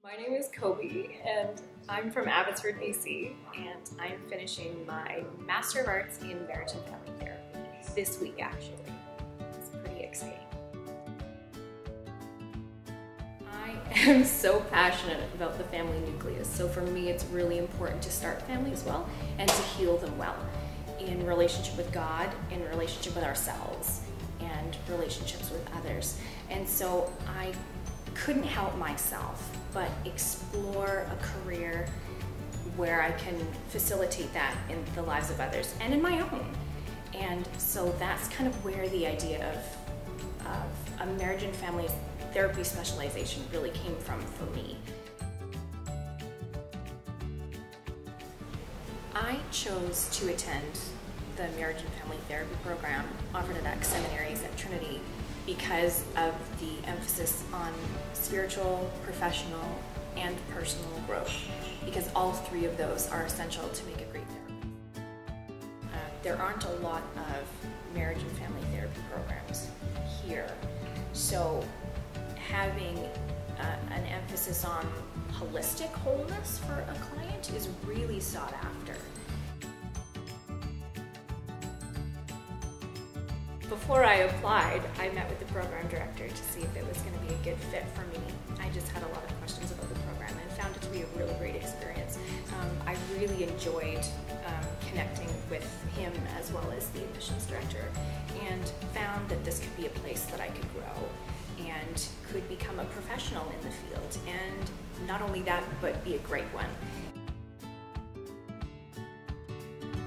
My name is Kobe, and I'm from Abbotsford, BC, and I'm finishing my Master of Arts in Marriage and Family Therapy this week, actually. It's pretty exciting. I am so passionate about the family nucleus, so for me it's really important to start families well and to heal them well in relationship with God, in relationship with ourselves, and relationships with others. And so I couldn't help myself but explore a career where I can facilitate that in the lives of others and in my own. And so that's kind of where the idea of a marriage and family therapy specialization really came from for me. I chose to attend the marriage and family therapy program offered at seminaries at Trinity because of the emphasis on spiritual, professional, and personal growth, because all three of those are essential to make a great therapist. There aren't a lot of marriage and family therapy programs here, so having an emphasis on holistic wholeness for a client is really sought after. Before I applied, I met with the program director to see if it was going to be a good fit for me. I just had a lot of questions about the program and found it to be a really great experience. I really enjoyed connecting with him as well as the admissions director, and found that this could be a place that I could grow and could become a professional in the field, and not only that, but be a great one.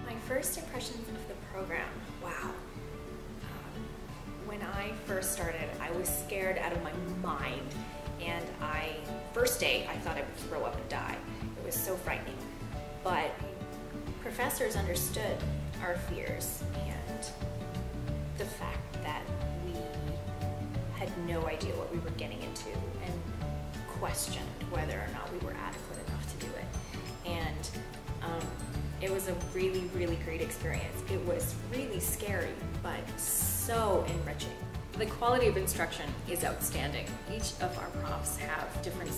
My first impressions of the program, wow. When I first started, I was scared out of my mind, and first day I thought I would throw up and die. It was so frightening. But professors understood our fears and the fact that we had no idea what we were getting into and questioned whether or not we were adequate enough to do it. And it was a really, really great experience. It was really scary, but so enriching. The quality of instruction is outstanding. Each of our profs have different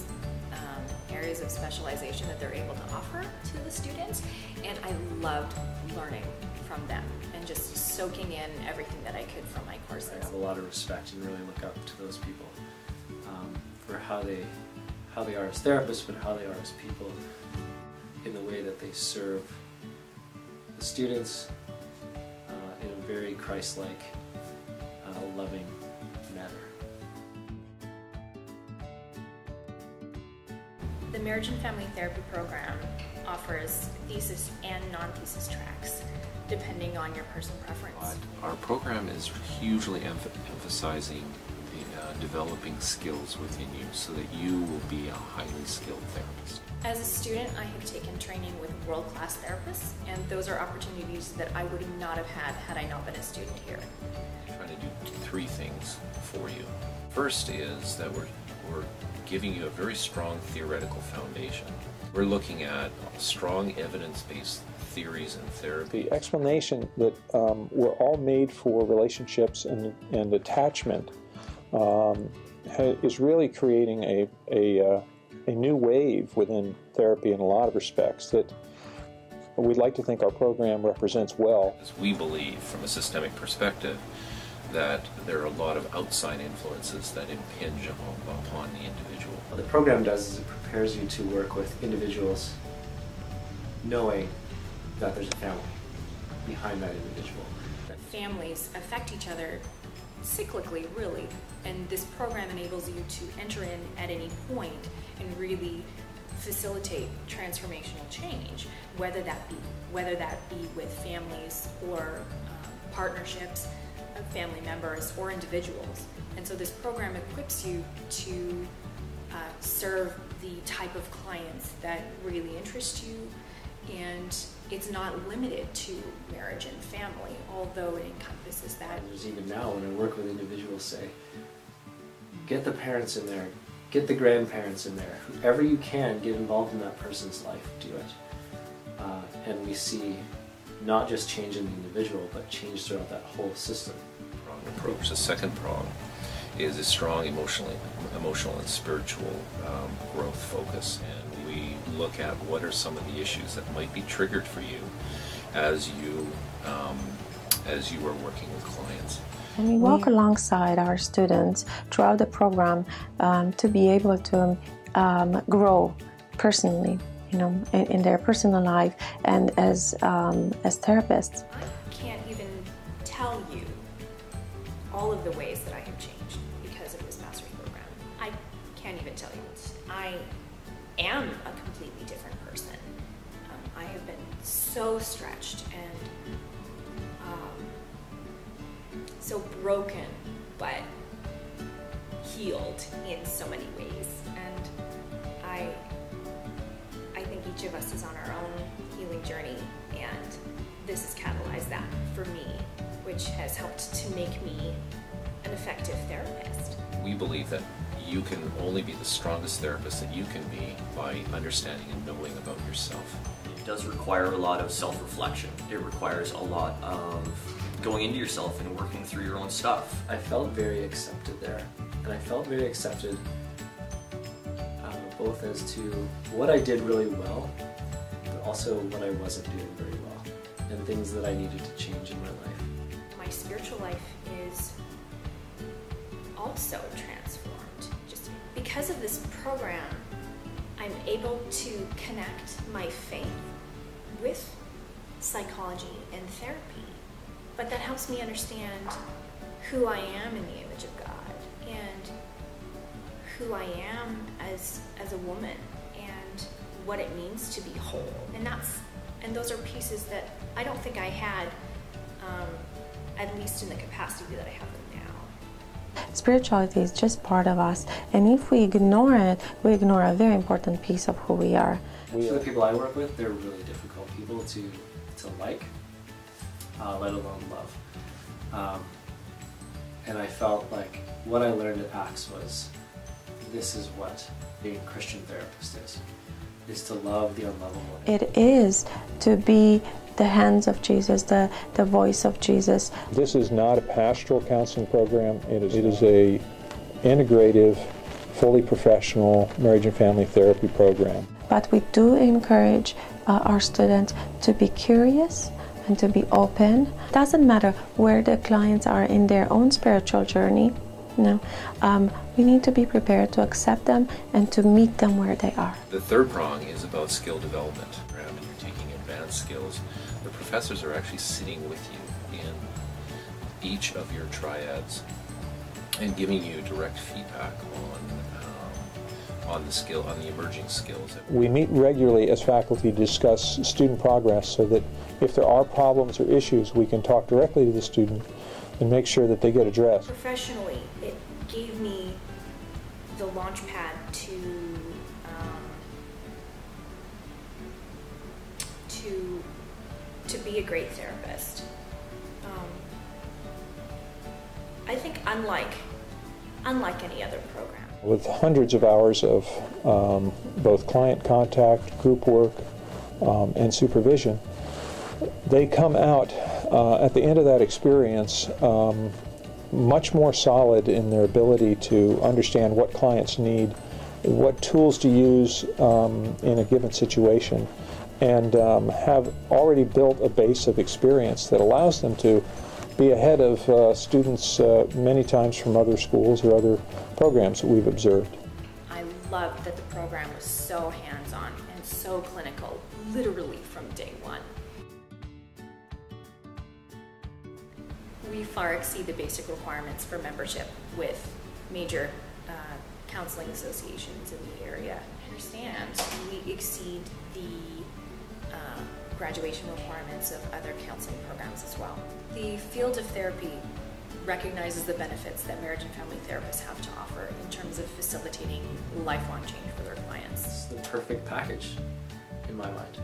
areas of specialization that they're able to offer to the students, and I loved learning from them and just soaking in everything that I could from my courses. I have a lot of respect and really look up to those people for how they are as therapists, but how they are as people in the way that they serve the students in a very Christ-like, loving manner. The Marriage and Family Therapy program offers thesis and non-thesis tracks, depending on your personal preference. Our program is hugely emphasizing developing skills within you so that you will be a highly skilled therapist. As a student, I have taken training with world-class therapists, and those are opportunities that I would not have had I not been a student here. I'm trying to do three things for you. First is that we're giving you a very strong theoretical foundation. We're looking at strong evidence-based theories and therapy. The explanation that we're all made for relationships and attachment is really creating a new wave within therapy in a lot of respects that we'd like to think our program represents well. We believe, from a systemic perspective, that there are a lot of outside influences that impinge upon the individual. What the program does is it prepares you to work with individuals knowing that there's a family behind that individual. Families affect each other cyclically, really, and this program enables you to enter in at any point and really facilitate transformational change, whether that be with families or partnerships of family members or individuals. And so this program equips you to serve the type of clients that really interest you, and it's not limited to marriage and family, although it encompasses that. There's even now when I work with individuals, say, get the parents in there, get the grandparents in there, whoever you can, get involved in that person's life, do it. And we see not just change in the individual, but change throughout that whole system. Approach. The second prong is a strong emotional and spiritual growth focus, and we look at what are some of the issues that might be triggered for you as you are working with clients. And we walk alongside our students throughout the program to be able to grow personally, you know, in their personal life and as therapists. I can't even tell you all of the ways that I have changed because of this master's program. I can't even tell you. I am a completely different person. I have been so stretched and so broken, but healed in so many ways. And I think each of us is on our own healing journey, and this has catalyzed that for me, which has helped to make me an effective therapist. We believe that you can only be the strongest therapist that you can be by understanding and knowing about yourself. It does require a lot of self-reflection. It requires a lot of going into yourself and working through your own stuff. I felt very accepted there, and I felt very accepted both as to what I did really well, but also what I wasn't doing very well, and things that I needed to change in my life. My spiritual life is also transformed. Just because of this program, I'm able to connect my faith with psychology and therapy. But that helps me understand who I am in the image of God and who I am as a woman and what it means to be whole. And those are pieces that I don't think I had, at least in the capacity that I have them now. Spirituality is just part of us, and if we ignore it, we ignore a very important piece of who we are. The people I work with, they're really difficult people to like. Let alone love. And I felt like what I learned at ACTS was this is what being a Christian therapist is to love the unlovable. It is to be the hands of Jesus, the voice of Jesus. This is not a pastoral counseling program. It is a integrative, fully professional marriage and family therapy program. But we do encourage our students to be curious and to be open. It doesn't matter where the clients are in their own spiritual journey. You know, we need to be prepared to accept them and to meet them where they are. The third prong is about skill development. You're taking advanced skills. The professors are actually sitting with you in each of your triads and giving you direct feedback on the emerging skills. We meet regularly as faculty to discuss student progress so that if there are problems or issues, we can talk directly to the student and make sure that they get addressed. Professionally, it gave me the launch pad to be a great therapist. I think unlike any other program. With hundreds of hours of both client contact, group work, and supervision, they come out at the end of that experience much more solid in their ability to understand what clients need, what tools to use in a given situation, and have already built a base of experience that allows them to be ahead of students many times from other schools or other programs that we've observed. I loved that the program was so hands-on and so clinical, literally from day one. We far exceed the basic requirements for membership with major counseling associations in the area. I understand we exceed the graduation requirements of other counseling programs as well. The field of therapy recognizes the benefits that marriage and family therapists have to offer in terms of facilitating lifelong change for their clients. It's the perfect package in my mind.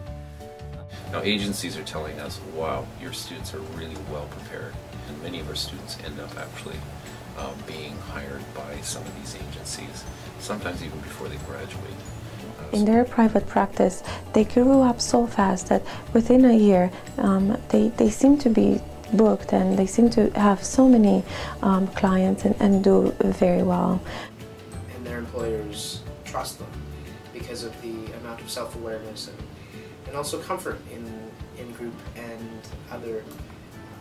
Now, agencies are telling us, wow, your students are really well prepared, and many of our students end up actually being hired by some of these agencies, sometimes even before they graduate. In their private practice, they grew up so fast that within a year, they seem to be booked, and they seem to have so many clients and do very well. And their employers trust them because of the amount of self-awareness and also comfort in group and other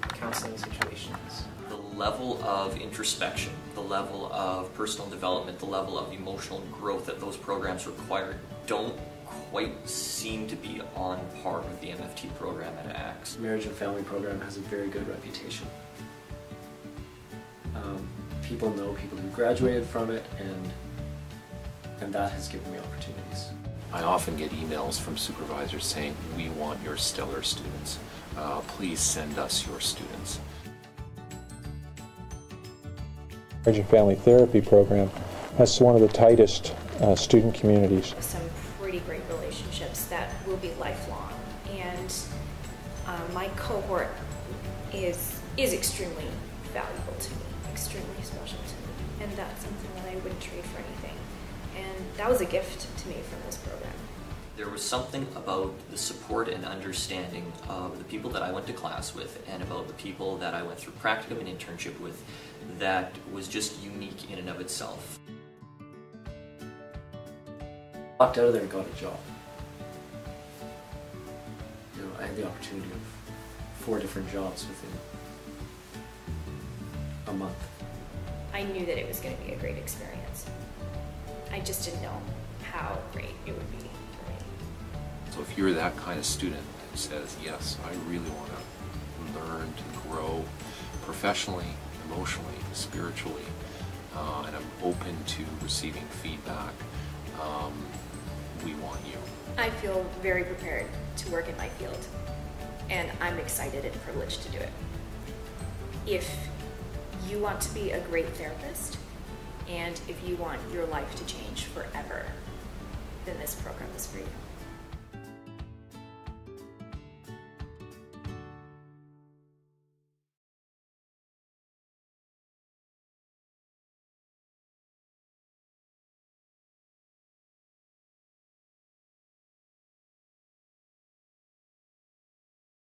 counseling situations. The level of introspection, the level of personal development, the level of emotional growth that those programs require don't quite seem to be on par with the MFT program at ACTS. Marriage and Family Program has a very good reputation. People know people who graduated from it, and that has given me opportunities. I often get emails from supervisors saying, "We want your stellar students. Please send us your students." Marriage and Family Therapy Program has one of the tightest student communities. Some pretty great relationships that will be lifelong, and my cohort is extremely valuable to me, extremely special to me, and that's something that I wouldn't trade for anything. And that was a gift to me from this program. There was something about the support and understanding of the people that I went to class with and about the people that I went through practicum and internship with that was just unique in and of itself. Walked out of there and got a job. You know, I had the opportunity of 4 different jobs within a month. I knew that it was going to be a great experience. I just didn't know how great it would be for me. So if you're that kind of student that says, yes, I really want to learn to grow professionally, emotionally, spiritually, and I'm open to receiving feedback, we want you. I feel very prepared to work in my field, and I'm excited and privileged to do it. If you want to be a great therapist, and if you want your life to change forever, then this program is for you.